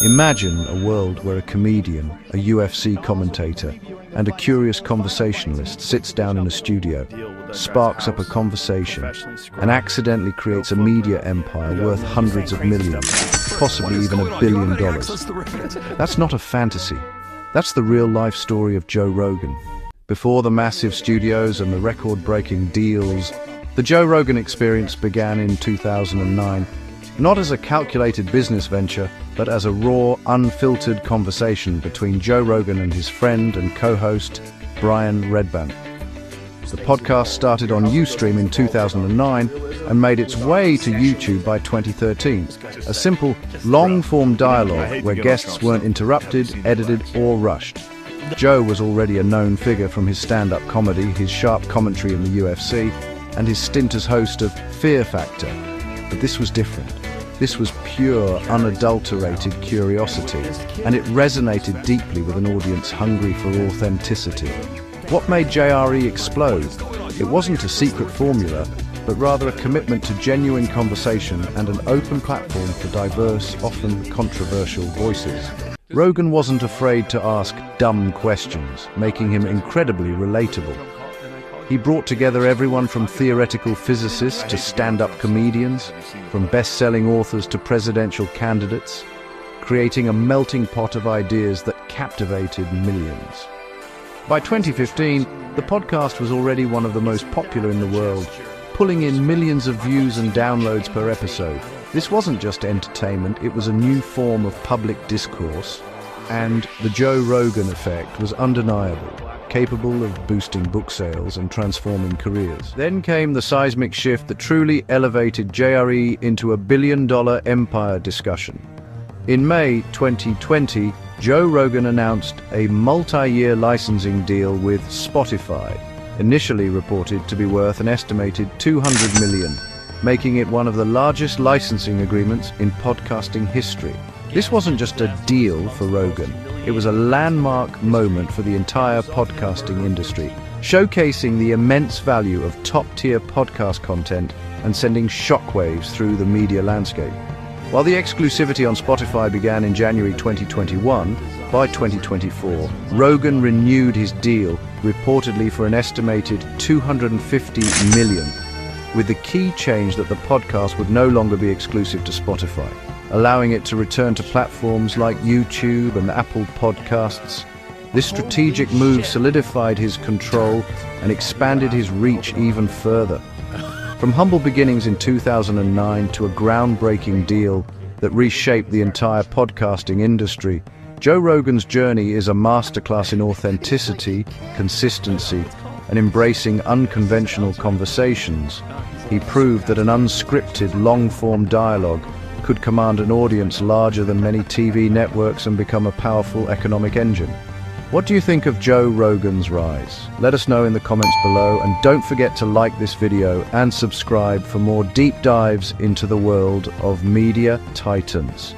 Imagine a world where a comedian, a UFC commentator, and a curious conversationalist sits down in a studio, sparks up a conversation, and accidentally creates a media empire worth hundreds of millions, possibly even $1 billion. That's not a fantasy. That's the real-life story of Joe Rogan. Before the massive studios and the record-breaking deals, the Joe Rogan Experience began in 2009, not as a calculated business venture, but as a raw, unfiltered conversation between Joe Rogan and his friend and co-host, Brian Redban. The podcast started on Ustream in 2009 and made its way to YouTube by 2013. A simple, long-form dialogue where guests weren't interrupted, edited, or rushed. Joe was already a known figure from his stand-up comedy, his sharp commentary in the UFC, and his stint as host of Fear Factor. But this was different. This was pure, unadulterated curiosity, and it resonated deeply with an audience hungry for authenticity. What made JRE explode? It wasn't a secret formula, but rather a commitment to genuine conversation and an open platform for diverse, often controversial voices. Rogan wasn't afraid to ask dumb questions, making him incredibly relatable. He brought together everyone from theoretical physicists to stand-up comedians, from best-selling authors to presidential candidates, creating a melting pot of ideas that captivated millions. By 2015, the podcast was already one of the most popular in the world, pulling in millions of views and downloads per episode. This wasn't just entertainment, it was a new form of public discourse, and the Joe Rogan effect was undeniable, capable of boosting book sales and transforming careers. Then came the seismic shift that truly elevated JRE into a billion-dollar empire discussion. In May 2020, Joe Rogan announced a multi-year licensing deal with Spotify, initially reported to be worth an estimated $200 million, making it one of the largest licensing agreements in podcasting history. This wasn't just a deal for Rogan. It was a landmark moment for the entire podcasting industry, showcasing the immense value of top-tier podcast content and sending shockwaves through the media landscape. While the exclusivity on Spotify began in January 2021, by 2024, Rogan renewed his deal, reportedly for an estimated $250 million, with the key change that the podcast would no longer be exclusive to Spotify, allowing it to return to platforms like YouTube and Apple Podcasts. This strategic move solidified his control and expanded his reach even further. From humble beginnings in 2009 to a groundbreaking deal that reshaped the entire podcasting industry, Joe Rogan's journey is a masterclass in authenticity, consistency, and embracing unconventional conversations. He proved that an unscripted, long-form dialogue could command an audience larger than many TV networks and become a powerful economic engine. What do you think of Joe Rogan's rise? Let us know in the comments below, and don't forget to like this video and subscribe for more deep dives into the world of media titans.